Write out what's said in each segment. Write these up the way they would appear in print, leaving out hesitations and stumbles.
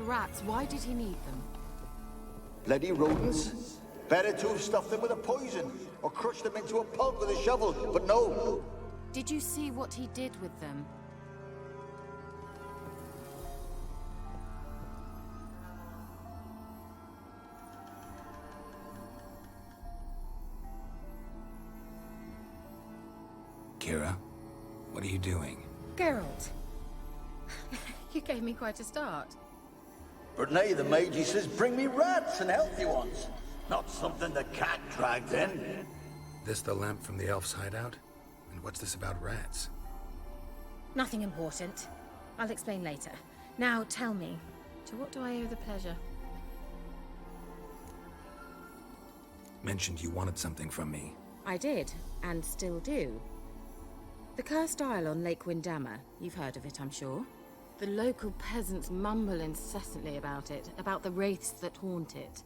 rats, why did he need them? Bloody rodents. Better to have stuffed them with a poison, or crushed them into a pulp with a shovel, but no. Did you see what he did with them? Keira, what are you doing? Geralt. You gave me quite a start. But nay, the mage, he says, bring me rats and healthy ones. Not something the cat dragged in. This the lamp from the elf's hideout? And what's this about rats? Nothing important. I'll explain later. Now tell me, to what do I owe the pleasure? Mentioned you wanted something from me. I did, and still do. The Cursed Isle on Lake Windammer. You've heard of it, I'm sure. The local peasants mumble incessantly about it, about the wraiths that haunt it.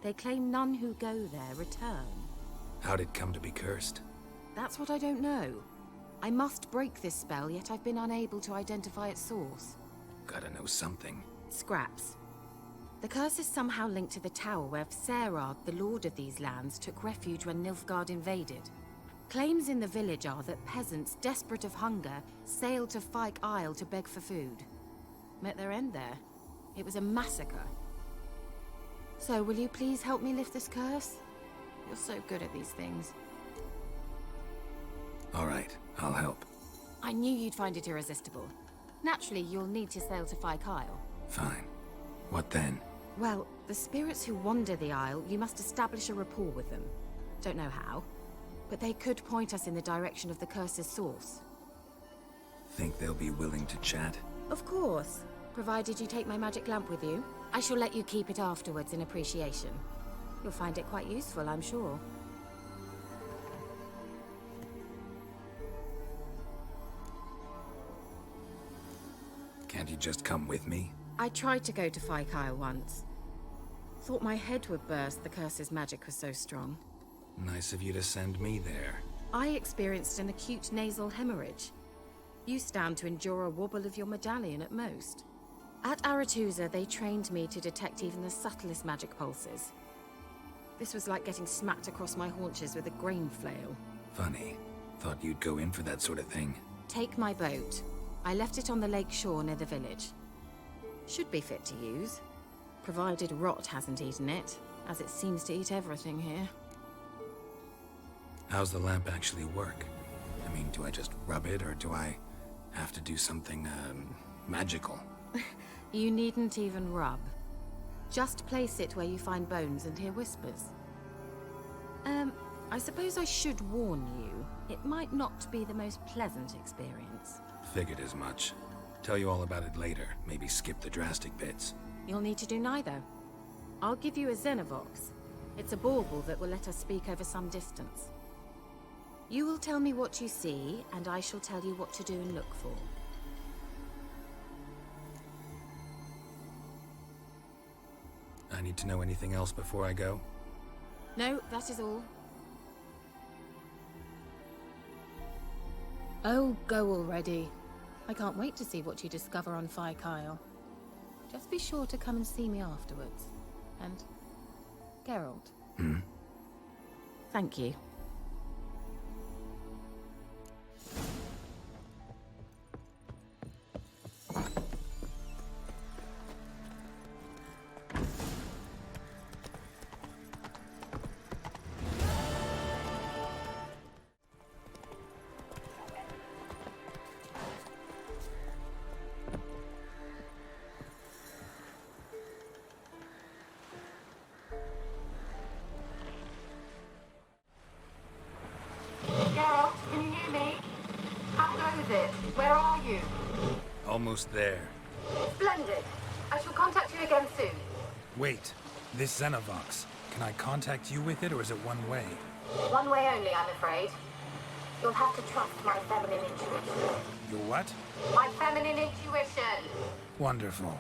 They claim none who go there return. How'd it come to be cursed? That's what I don't know. I must break this spell, yet I've been unable to identify its source. Gotta know something. Scraps. The curse is somehow linked to the tower where Serard, the lord of these lands, took refuge when Nilfgaard invaded. Claims in the village are that peasants, desperate of hunger, sailed to Fyke Isle to beg for food. Met their end there. It was a massacre. So, will you please help me lift this curse? You're so good at these things. All right, I'll help. I knew you'd find it irresistible. Naturally, you'll need to sail to Fyke Isle. Fine. What then? Well, the spirits who wander the Isle, you must establish a rapport with them. Don't know how, but they could point us in the direction of the curse's source. Think they'll be willing to chat? Of course, provided you take my magic lamp with you. I shall let you keep it afterwards in appreciation. You'll find it quite useful, I'm sure. Can't you just come with me? I tried to go to Fyke Isle once. Thought my head would burst, the curse's magic was so strong. Nice of you to send me there. I experienced an acute nasal hemorrhage. You stand to endure a wobble of your medallion at most. At Aretusa, they trained me to detect even the subtlest magic pulses. This was like getting smacked across my haunches with a grain flail. Funny. Thought you'd go in for that sort of thing. Take my boat. I left it on the lake shore near the village. Should be fit to use, provided rot hasn't eaten it, as it seems to eat everything here. How's the lamp actually work? I mean, do I just rub it, or do I have to do something, magical? You needn't even rub. Just place it where you find bones and hear whispers. I suppose I should warn you, it might not be the most pleasant experience. Figured as much. Tell you all about it later, maybe skip the drastic bits. You'll need to do neither. I'll give you a Xenovox. It's a bauble that will let us speak over some distance. You will tell me what you see, and I shall tell you what to do and look for. I need to know anything else before I go? No, that is all. Oh, go already. I can't wait to see what you discover on Fyke Isle. Just be sure to come and see me afterwards. And... Geralt. Thank you. Geralt, can you hear me? How goes it? Where are you? Almost there. Splendid. I shall contact you again soon. Wait, this Xenovox, can I contact you with it, or is it one way? One way only, I'm afraid. You'll have to trust my feminine intuition. Your what? My feminine intuition! Wonderful.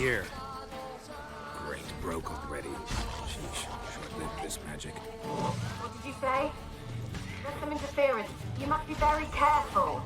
here. Great, broke already. Sheesh, short-lived this magic. What did you say? There's some interference. You must be very careful.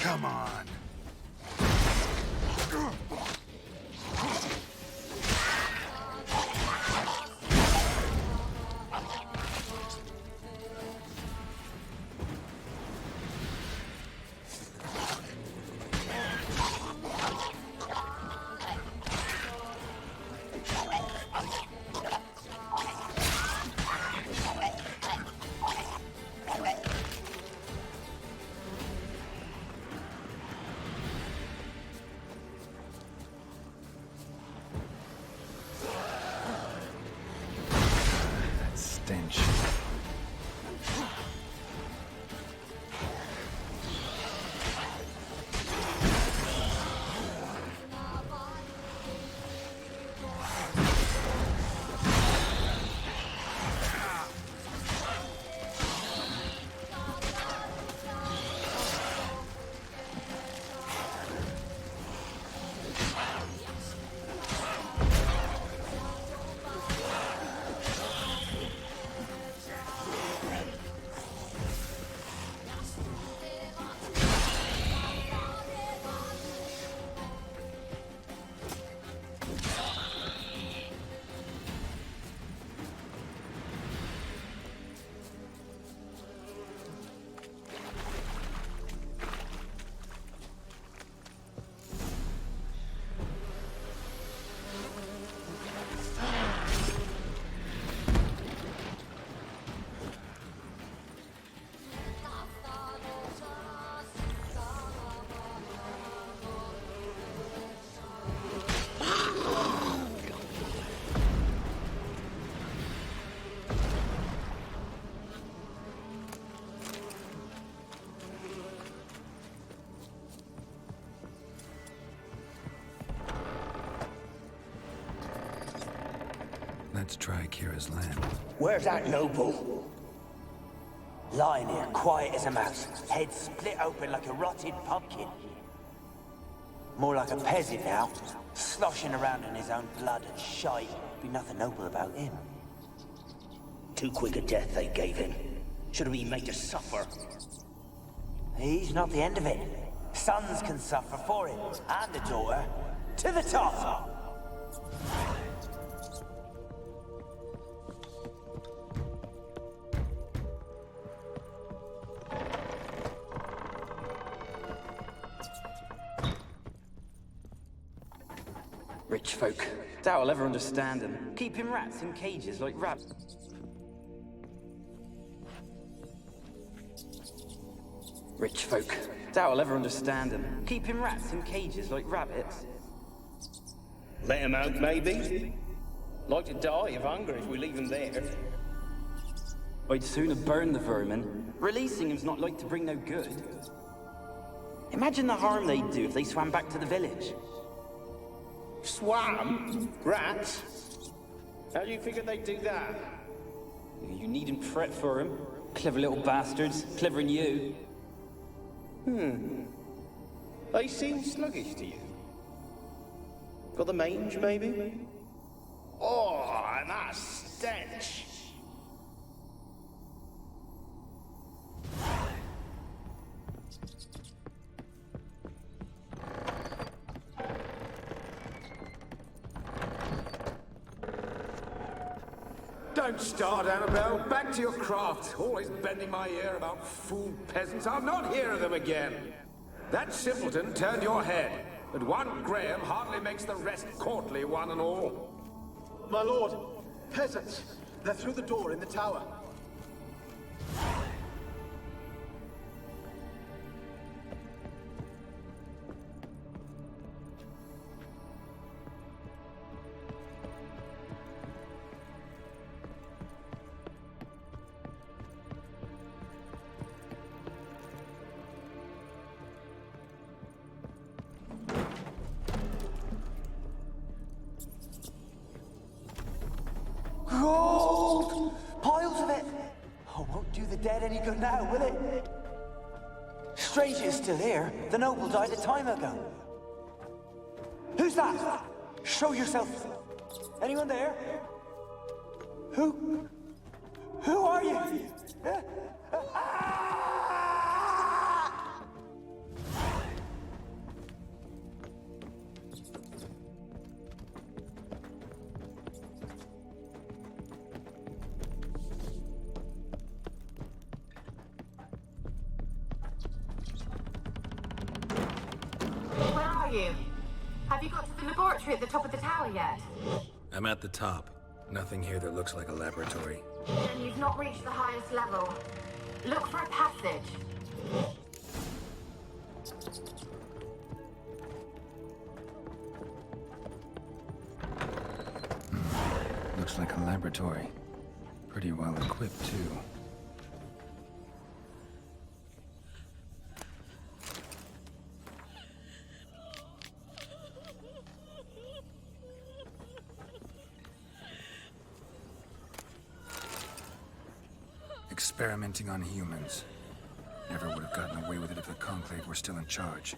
Come on. Let's try Keira's land. Where's that noble? Lying here, quiet as a mouse, head split open like a rotted pumpkin. More like a peasant now, sloshing around in his own blood and shite. Be nothing noble about him. Too quick a death they gave him. Should have been made to suffer. He's not the end of it. Sons can suffer for him, and the daughter. To the top! Rich folk. Doubt I'll ever understand them. Keeping rats in cages like rabbits. Rich folk. Doubt I'll ever understand them. Keeping rats in cages like rabbits. Let him out, maybe? Like to die of hunger if we leave him there. I'd sooner burn the vermin. Releasing him's not like to bring no good. Imagine the harm they'd do if they swam back to the village. Swam? Rats? How do you figure they'd do that? You needn't fret for him. Clever little bastards. Clever than you. They seem sluggish to you. Got the mange, maybe? Oh, and that stench! Don't start, Anabelle. Back to your craft. Always bending my ear about fool peasants. I'll not hear of them again. That simpleton turned your head, but one Graham hardly makes the rest courtly, one and all. My lord, peasants. They're through the door in the tower. Gold! Piles of it! Oh, won't do the dead any good now, will it? Strange it's still here. The noble died a time ago. Who's that? Show yourself. Anyone there? Who are you? Where are you? Have you got to the laboratory at the top of the tower yet? I'm at the top. Nothing here that looks like a laboratory. Then you've not reached the highest level. Look for a passage. Looks like a laboratory. Pretty well equipped, too. Experimenting on humans. Never would have gotten away with it if the Conclave were still in charge.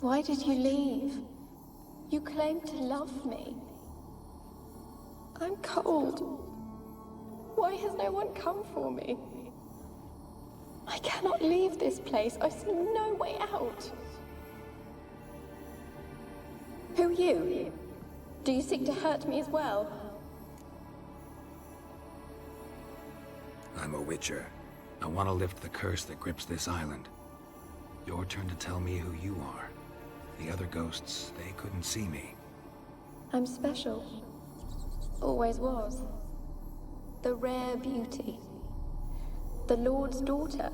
Why did you leave? You claimed to love me. I'm cold. Why has no one come for me? I cannot leave this place. I see no way out. Who are you? Do you seek to hurt me as well? I'm a witcher. I want to lift the curse that grips this island. Your turn to tell me who you are. The other ghosts, they couldn't see me. I'm special. Always was. The rare beauty. The Lord's daughter.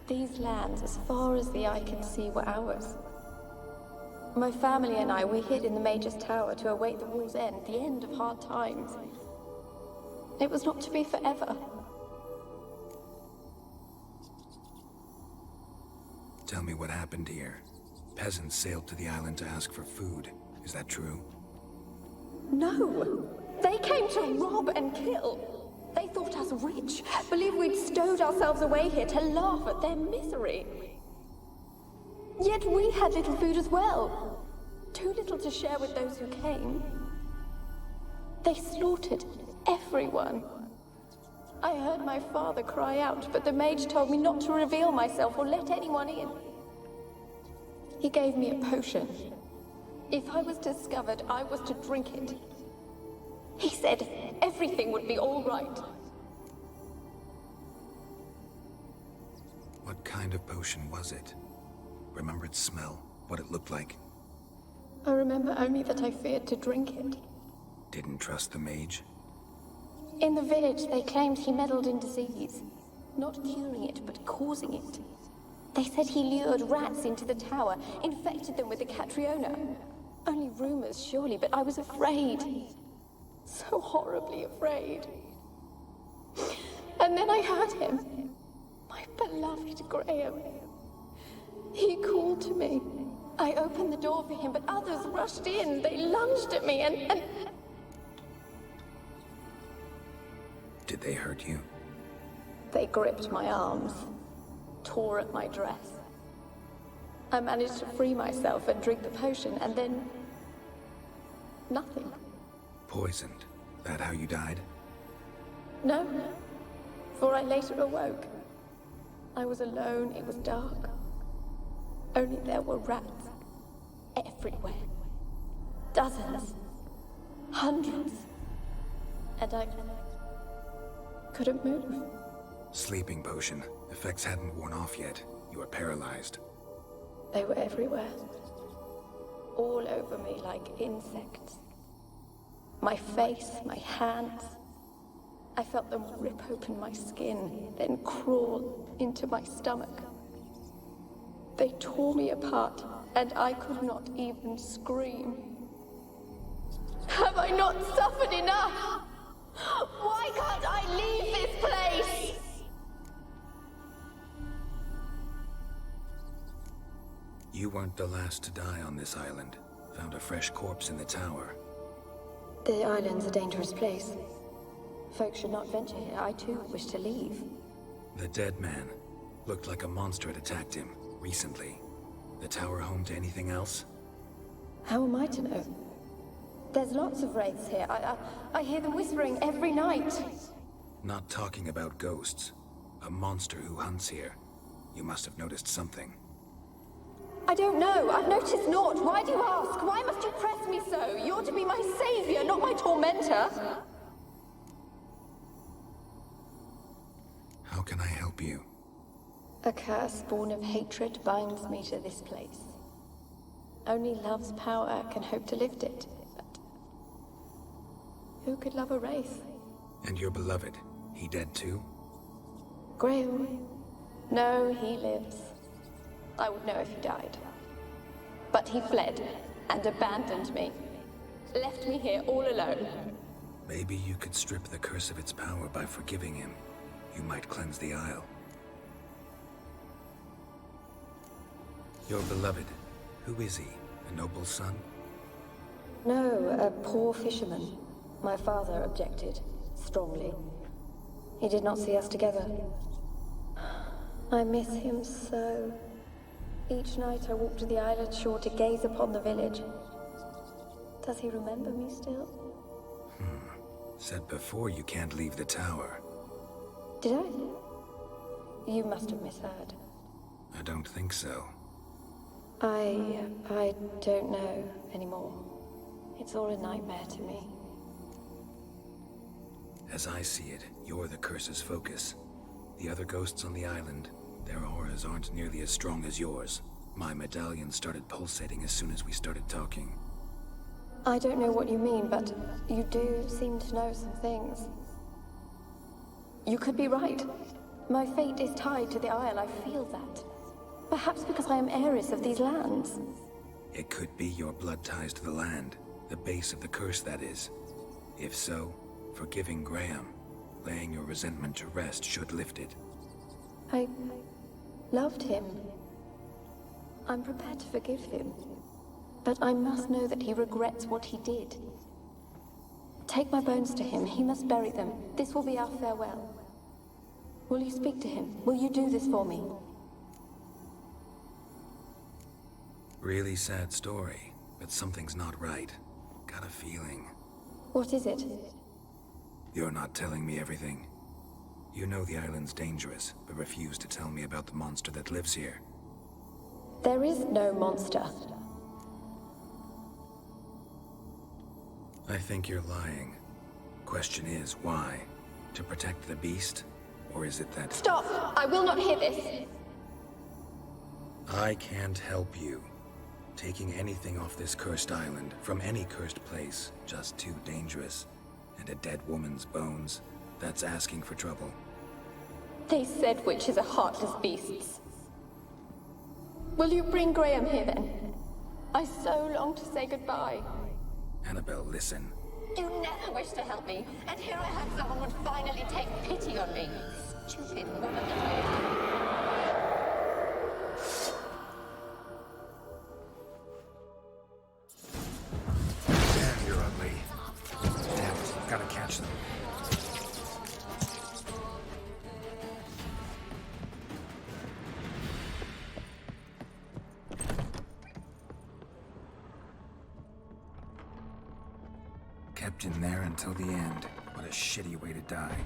These lands, as far as the eye can see, were ours. My family and I, we hid in the Mage's Tower to await the war's end, the end of hard times. It was not to be forever. Tell me what happened here. Peasants sailed to the island to ask for food. Is that true? No! They came to rob and kill. They thought us rich, believed we'd stowed ourselves away here to laugh at their misery. Yet we had little food as well. Too little to share with those who came. They slaughtered everyone. I heard my father cry out, but the mage told me not to reveal myself or let anyone in. He gave me a potion. If I was discovered, I was to drink it. He said everything would be all right. What kind of potion was it? Remember its smell? What it looked like? I remember only that I feared to drink it. Didn't trust the mage? In the village, they claimed he meddled in disease. Not curing it, but causing it. They said he lured rats into the tower, infected them with the Catriona. Only rumors, surely, but I was afraid. So horribly afraid. And then I heard him. My beloved Graham. He called to me. I opened the door for him, but others rushed in. They lunged at me and... Did they hurt you? They gripped my arms, tore at my dress. I managed to free myself and drink the potion, and then... nothing. Poisoned. That how you died? No, for I later awoke. I was alone, it was dark. Only there were rats everywhere. Dozens. Hundreds. And I couldn't move. Sleeping potion. Effects hadn't worn off yet. You were paralyzed. They were everywhere. All over me like insects. My face, my hands. I felt them rip open my skin, then crawl into my stomach. They tore me apart, and I could not even scream. Have I not suffered enough? Why can't I leave this place? You weren't the last to die on this island. Found a fresh corpse in the tower. The island's a dangerous place. Folk should not venture here. I too wish to leave. The dead man. Looked like a monster had attacked him, recently. The tower home to anything else? How am I to know? There's lots of wraiths here. I hear them whispering every night. Not talking about ghosts. A monster who hunts here. You must have noticed something. I don't know. I've noticed naught. Why do you ask? Why must you press me so? You're to be my savior, not my tormentor. How can I help you? A curse born of hatred binds me to this place. Only love's power can hope to lift it. But who could love a wraith? And your beloved, he dead too? Graham? No, he lives. I would know if he died. But he fled and abandoned me. Left me here all alone. Maybe you could strip the curse of its power by forgiving him. You might cleanse the Isle. Your beloved, who is he? A noble son? No, a poor fisherman. My father objected, strongly. He did not see us together. I miss him so. Each night I walk to the island shore to gaze upon the village. Does he remember me still? Said before you can't leave the tower. Did I? You must have misheard. I don't think so. I don't know anymore. It's all a nightmare to me. As I see it, you're the curse's focus. The other ghosts on the island, their auras aren't nearly as strong as yours. My medallion started pulsating as soon as we started talking. I don't know what you mean, but you do seem to know some things. You could be right. My fate is tied to the Isle, I feel that. Perhaps because I am heiress of these lands. It could be your blood ties to the land, the base of the curse, that is. If so, forgiving Graham, laying your resentment to rest should lift it. I loved him. I'm prepared to forgive him. But I must know that he regrets what he did. Take my bones to him. He must bury them. This will be our farewell. Will you speak to him? Will you do this for me? Really sad story, but something's not right. Got a feeling. What is it? You're not telling me everything. You know the island's dangerous, but refuse to tell me about the monster that lives here. There is no monster. I think you're lying. Question is, why? To protect the beast? Or is it that... Stop! I will not hear this! I can't help you. Taking anything off this cursed island, from any cursed place, just too dangerous. And a dead woman's bones, that's asking for trouble. They said witches are heartless beasts. Will you bring Graham here then? I so long to say goodbye. Anabelle, listen. You never wished to help me, and here I have someone would finally take pity on me. Stupid woman. Kept in there until the end. What a shitty way to die.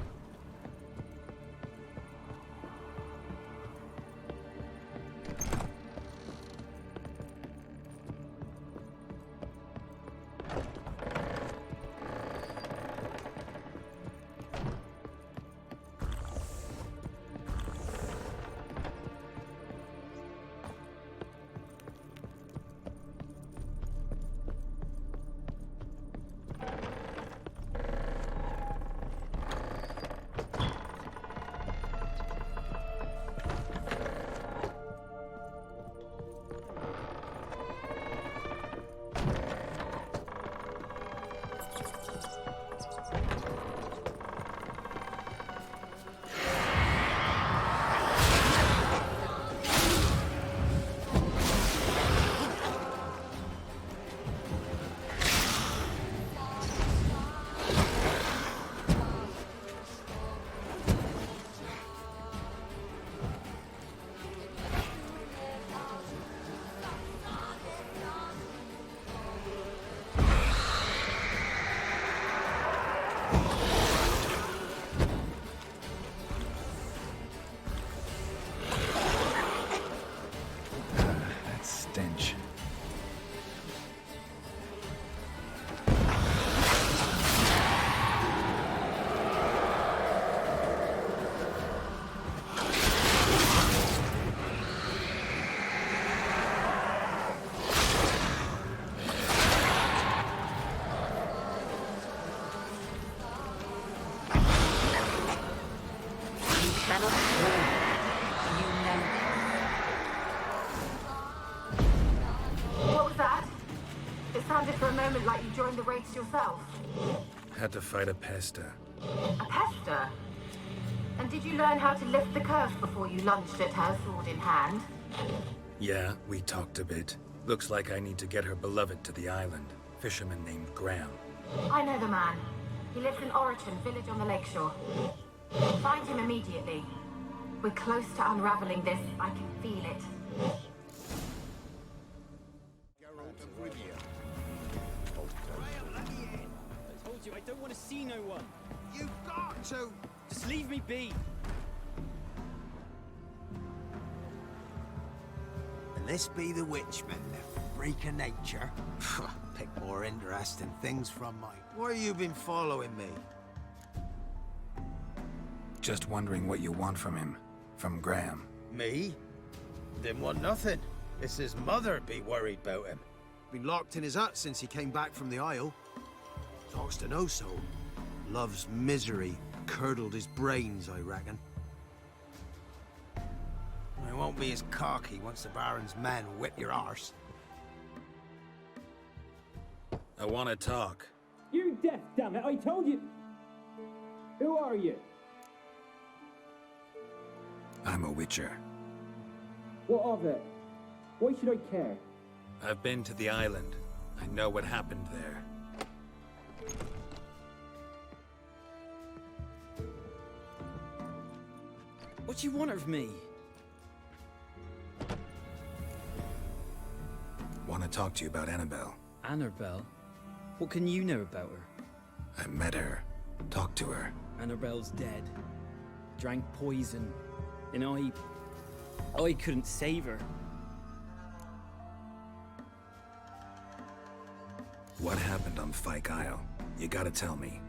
What was that? It sounded for a moment like you joined the race yourself. Had to fight a pester. A pester? And did you learn how to lift the curse before you lunged at her, sword in hand? Yeah, we talked a bit. Looks like I need to get her beloved to the island. Fisherman named Graham. I know the man. He lives in Oriton, village on the lakeshore. Find him immediately. We're close to unraveling this. I can feel it. I told you, I don't want to see no one. You've got to! Just leave me be. And this be the witchman, the freak of nature. Pick more interesting things from mine. Why you been following me? Just wondering what you want from him. From Graham. Me? Didn't want nothing. It's his mother be worried about him. Been locked in his hut since he came back from the Isle. Talks to no soul. Love's misery curdled his brains, I reckon. I won't be as cocky once the Baron's men whip your arse. I want to talk. You're deaf, damn it! I told you. Who are you? I'm a witcher. What of it? Why should I care? I've been to the island. I know what happened there. What do you want of me? Want to talk to you about Anabelle. Anabelle? What can you know about her? I met her. Talked to her. Anabelle's dead. Drank poison. And I couldn't save her. What happened on Fyke Isle? You gotta tell me.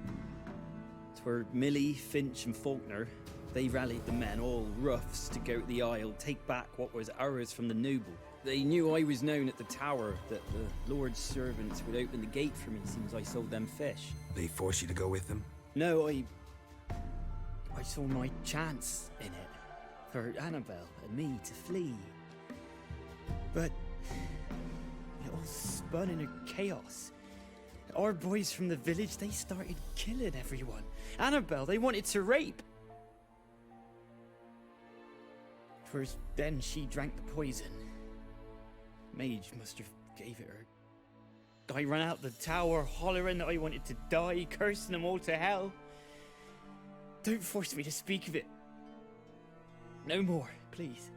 It's where Millie, Finch and Faulkner, they rallied the men, all roughs, to go to the Isle, take back what was ours from the noble. They knew I was known at the tower, that the Lord's servants would open the gate for me as soon as I sold them fish. They forced you to go with them? No, I saw my chance in it. For Anabelle and me to flee. But it all spun in a chaos. Our boys from the village, they started killing everyone. Anabelle, they wanted to rape. First, then she drank the poison. Mage must have gave it her. I ran out the tower hollering that I wanted to die, cursing them all to hell. Don't force me to speak of it. No more, please.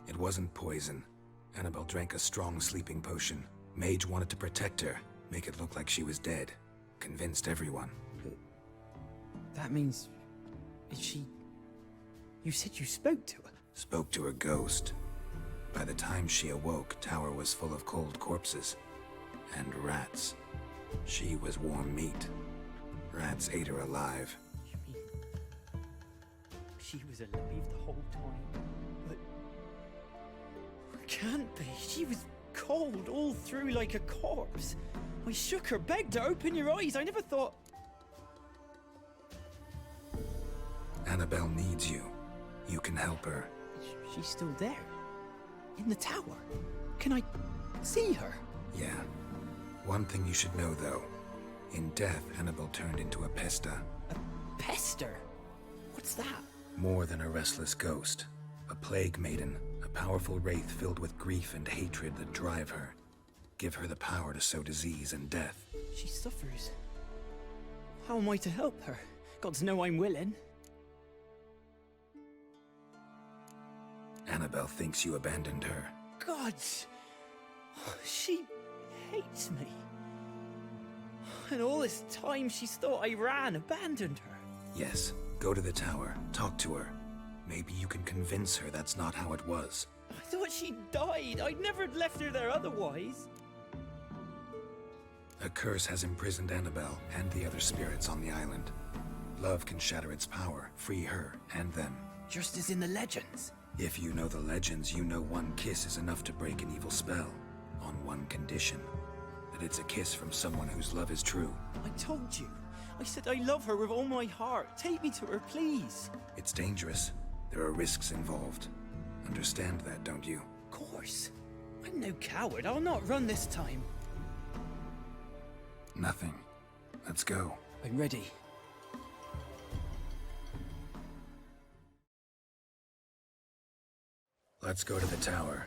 It wasn't poison. Anabelle drank a strong sleeping potion. Mage wanted to protect her. Make it look like she was dead. Convinced everyone. But that means... Is she... You said you spoke to her? Spoke to her ghost. By the time she awoke, Tower was full of cold corpses. And rats. She was warm meat. Rats ate her alive. You mean... She was alive the whole time? But... It can't be. She was cold all through like a corpse. I shook her, begged her, open your eyes. I never thought... Anabelle needs you. You can help her. She's still there? In the tower? Can I see her? Yeah. One thing you should know, though. In death, Anabelle turned into a pesta. A pester? What's that? More than a restless ghost. A plague maiden. A powerful wraith filled with grief and hatred that drive her. Give her the power to sow disease and death. She suffers. How am I to help her? Gods know I'm willing. Anabelle thinks you abandoned her. Gods! She hates me. And all this time she's thought I abandoned her. Yes, go to the tower, talk to her. Maybe you can convince her that's not how it was. I thought she died. I'd never left her there otherwise. A curse has imprisoned Anabelle and the other spirits on the island. Love can shatter its power, free her and them. Just as in the legends. If you know the legends, you know one kiss is enough to break an evil spell. On one condition. That it's a kiss from someone whose love is true. I told you. I said I love her with all my heart. Take me to her, please. It's dangerous. There are risks involved. Understand that, don't you? Of course. I'm no coward. I'll not run this time. Nothing. Let's go. I'm ready. Let's go to the tower.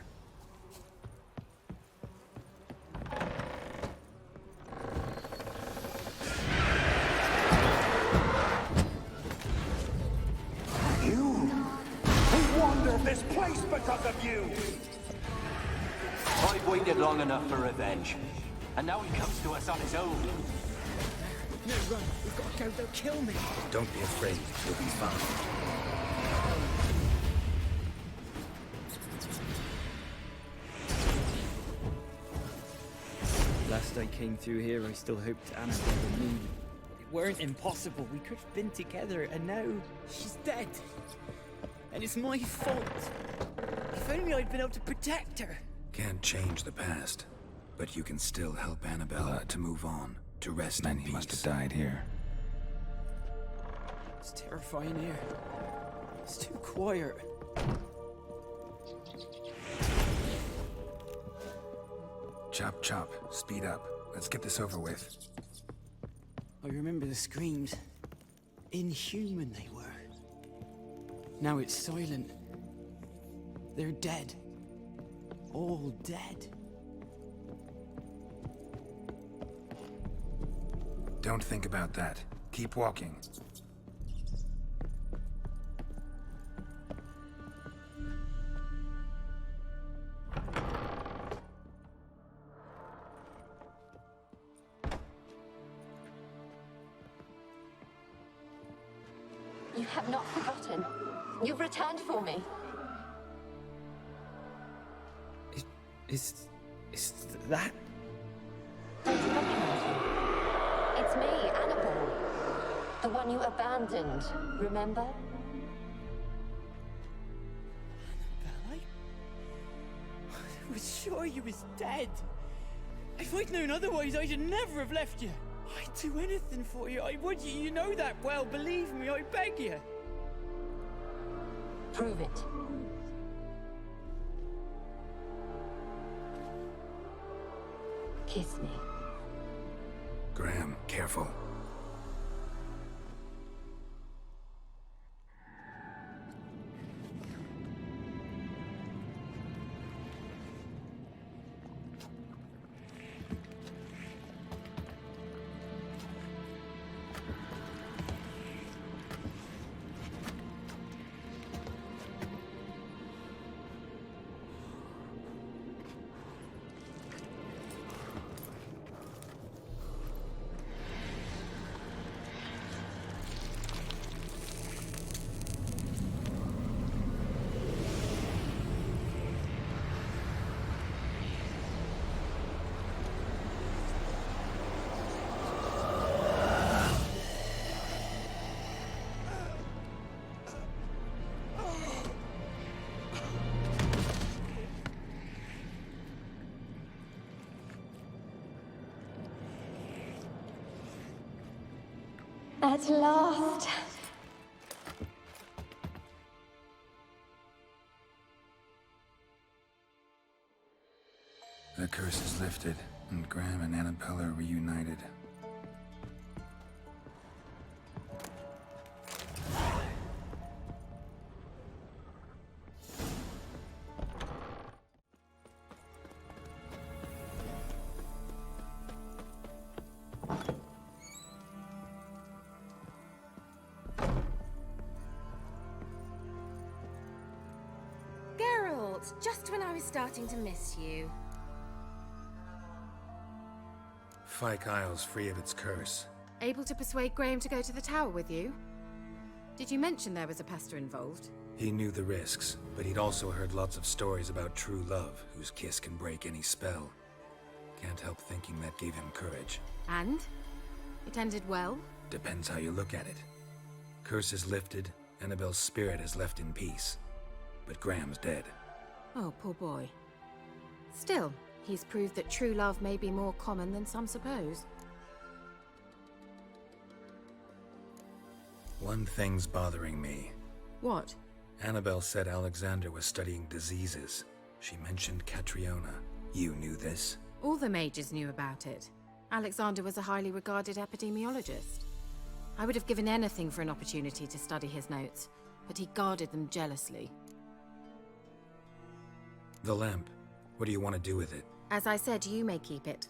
You? We wander this place because of you! I've waited long enough for revenge. And now he comes to us on his own. No, run. We've got to go. They'll kill me. Don't be afraid. You'll be fine. Last I came through here, I still hoped Anabelle and me. It weren't impossible. We could have been together, and now she's dead. And it's my fault. If only I'd been able to protect her. Can't change the past, but you can still help Anabelle to move on, to rest in peace. Must have died here. It's terrifying here. It's too quiet. Chop, chop. Speed up. Let's get this over with. I remember the screams. Inhuman they were. Now it's silent. They're dead. All dead. Don't think about that. Keep walking. You have not forgotten. You've returned for me. Is that? Don't you recognize me? It's me, Anabelle. The one you abandoned, remember? Anabelle? I was sure you was dead. If I'd known otherwise, I'd never have left you. I'd do anything for you. I would. You know that well. Believe me, I beg you. Prove it. Kiss me. Graham, careful. At last. The curse is lifted, and Graham and Anabelle are reunited. Geralt, just when I was starting to miss you. Fyke Isle's free of its curse. Able to persuade Graham to go to the tower with you? Did you mention there was a pester involved? He knew the risks, but he'd also heard lots of stories about true love, whose kiss can break any spell. Can't help thinking that gave him courage. And? It ended well? Depends how you look at it. Curse is lifted, Annabelle's spirit is left in peace. But Graham's dead. Oh, poor boy. Still, he's proved that true love may be more common than some suppose. One thing's bothering me. What? Anabelle said Alexander was studying diseases. She mentioned Catriona. You knew this? All the mages knew about it. Alexander was a highly regarded epidemiologist. I would have given anything for an opportunity to study his notes, but he guarded them jealously. The lamp. What do you want to do with it? As I said, you may keep it.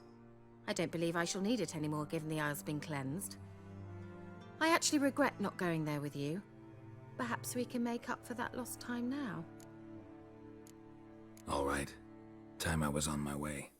I don't believe I shall need it anymore, given the Isle's been cleansed. I actually regret not going there with you. Perhaps we can make up for that lost time now. All right. Time I was on my way.